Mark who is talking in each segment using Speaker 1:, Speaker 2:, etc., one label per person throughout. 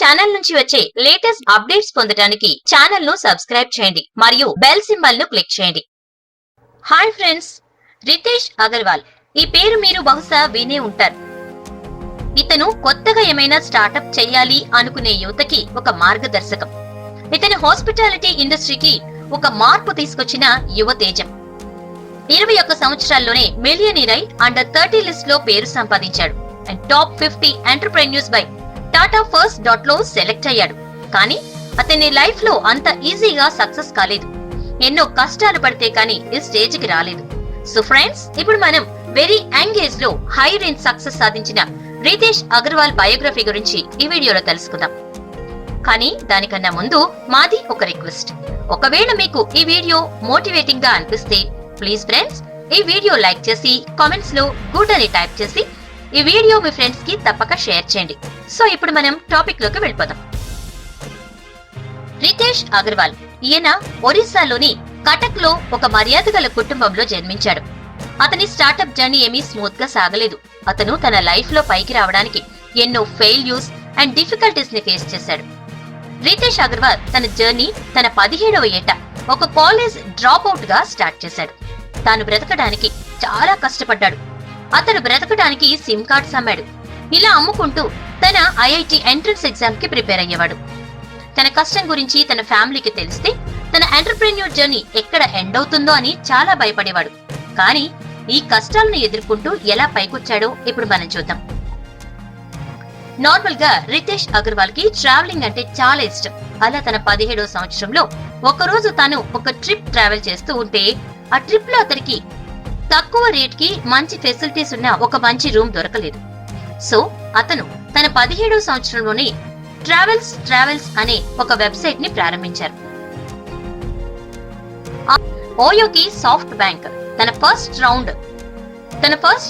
Speaker 1: Channel నుంచి వచ్చే latest updates పొందడానికి ఛానల్ ను సబ్స్క్రైబ్ చేయండి మరియు బెల్ సింబల్ ను క్లిక్ చేయండి. హాయ్ ఫ్రెండ్స్, రితేష్ అగర్వాల్ ఈ పేరు మీరు బహుశా వినే ఉంటారు. ఇతను కొత్తగా ఏమైనా స్టార్టప్ చేయాలి అనుకునే యువతకి ఒక మార్గదర్శకం. ఇతను హాస్పిటాలిటీ ఇండస్ట్రీకి ఒక మార్పు తీసుకొచ్చిన యువ తేజం. 21 సంవత్సరాల్లోనే మిలియనీర్ అయి అండర్ 30 లిస్ట్ లో పేరు సంపాదించాడు and top 50 entrepreneurs by Tata first లో సెలెక్ట్ అయ్యాడు. కానీ అతని లైఫ్ లో అంత ఈజీగా సక్సెస్ కాలేదు. ఎన్నో కష్టాలు పడితే కానీ ఈ స్టేజ్ కి రాలేదు. సో ఫ్రెండ్స్, ఇప్పుడు మనం వెరీ యంగ్ ఏజ్ లో హై రేంజ్ సక్సెస్ సాధించిన రితేష్ అగర్వాల్ బయోగ్రఫీ గురించి ఈ వీడియోలో తెలుసుకుందాం. కానీ దానికన్నా ముందు మాది ఒక రిక్వెస్ట్. ఒకవేళ మీకు ఈ వీడియో మోటివేటింగ్ గా అనిపిస్తే ప్లీజ్ ఫ్రెండ్స్ ఈ వీడియో లైక్ చేసి కామెంట్స్ లో గుడ్ అని టైప్ చేసి ఈ వీడియో మీ ఫ్రెండ్స్ కి తప్పక షేర్ చేయండి. సో ఇప్పుడు మనం టాపిక్ లోకి వెళ్ళిపోదాం. రితేష్ అగర్వాల్ ఈయన ఒరిస్సాలోని కటక్ లో ఒక మర్యాద గల కుటుంబంలో జన్మించాడు. అతని స్టార్టప్ జర్నీ ఏమీ స్మూత్ గా సాగలేదు. అతను తన లైఫ్ లో పైకి రావడానికి ఎన్నో ఫెయిల్యూర్స్ అండ్ డిఫికల్టీస్ ని ఫేస్ చేశాడు. రితేష్ అగర్వాల్ తన జర్నీ తన 17వ ఏట ఒక కాలేజ్ డ్రాప్ అవుట్ గా స్టార్ట్ చేశాడు. తాను బ్రతకడానికి చాలా కష్టపడ్డాడు. అతను బ్రతకడానికి సిమ్ కార్డ్స్ అమ్మాడు. ఇలా అమ్ముకుంటూ తన ఐఐటి ఎంట్రన్స్ ఎగ్జామ్ కి ప్రిపేర్ అయ్యేవాడు. తన కష్టం గురించి తన ఫ్యామిలీకి తెలిస్తే తన ఎంటర్‌ప్రెన్యూర్ జర్నీ ఎక్కడ ఎండ్ అవుతుందో అని చాలా భయపడేవాడు. కానీ ఈ కష్టాలను ఎదుర్కొంటూ ఎలా పైకొచ్చాడో ఇప్పుడు మనం చూద్దాం. నార్మల్ గా రితేష్ అగర్వాల్ కి ట్రావెలింగ్ అంటే చాలా ఇష్టం. అలా తన 17వ సంవత్సరంలో ఒక రోజు తాను ఒక ట్రిప్ ట్రావెల్ చేస్తూ ఉంటే ఆ ట్రిప్ లో అతనికి తక్కువ రేట్ కి మంచి ఫెసిలిటీస్ ఉన్న ఒక మంచి రూమ్ దొరకలేదు. సో అతను తన 17వ సంవత్సరంలోనే ట్రావెల్స్ అనే ఒక వెబ్సైట్ ని ప్రారంభించారు. ఓయోకి సాఫ్ట్ బ్యాంక్ తన first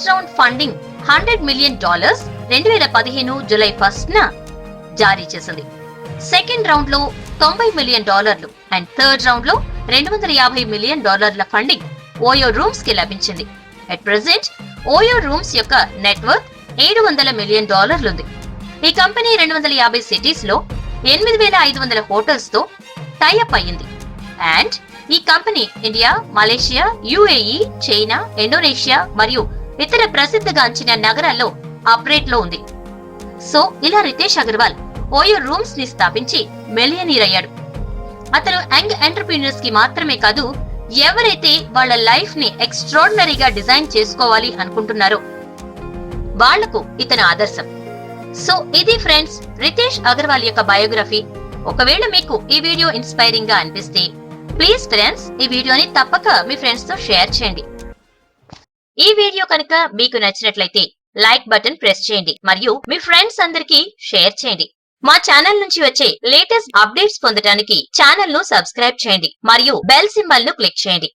Speaker 1: round funding $100 million 2015 July 1న జారీ చేసింది. సెకండ్ రౌండ్ లో $90 మిలియన్ అండ్ థర్డ్ రౌండ్ లో $250 మిలియన్ ఫండింగ్ ఓయో రూమ్స్ కి లభించింది. అట్ ప్రెజెంట్ ఓయో రూమ్స్ యొక్క నెట్వర్క్ $700 మిలియన్ ఉంది. ఈ కంపెనీ 250 సిటీస్ లో 8500 హోటల్స్ తో టైఅప్ అయ్యింది. అండ్ ఈ company India, Malaysia, UAE, China, Indonesia మరియు ఇతర ప్రసిద్ధగాంచిన నగరాల్లో ఆపరేట్ లో ఉంది. సో ఇలా రితేష్ అగర్వాల్ ఓయో రూమ్స్ ని స్థాపించి మిలియనీర్ అయ్యాడు. అతను యంగ్ ఎంటర్‌ప్రెన్యూర్స్ కి మాత్రమే కాదు, ఎవరైతే వాళ్ళ లైఫ్ ని ఎక్స్ట్రాడినరీగా డిజైన్ చేసుకోవాలి అనుకుంటున్నారో వాళ్లకు ఇతను ఆదర్శం. సో ఇది ఫ్రెండ్స్ రితేష్ అగర్వాల్ యొక్క బయోగ్రఫీ. ఒకవేళ మీకు ఈ వీడియో ఇన్స్పైరింగ్ గా అనిపిస్తే ప్లీజ్ ఫ్రెండ్స్ ఈ వీడియోని తప్పక మీ ఫ్రెండ్స్ తో షేర్ చేయండి. ఈ వీడియో కనుక మీకు నచ్చినట్లయితే లైక్ బటన్ ప్రెస్ చేయండి మరియు మీ ఫ్రెండ్స్ అందరికీ షేర్ చేయండి. మా ఛానల్ నుంచి వచ్చే లేటెస్ట్ అప్డేట్స్ పొందడానికి ఛానల్ ను సబ్స్క్రైబ్ చేయండి మరియు బెల్ సింబల్ ను క్లిక్ చేయండి.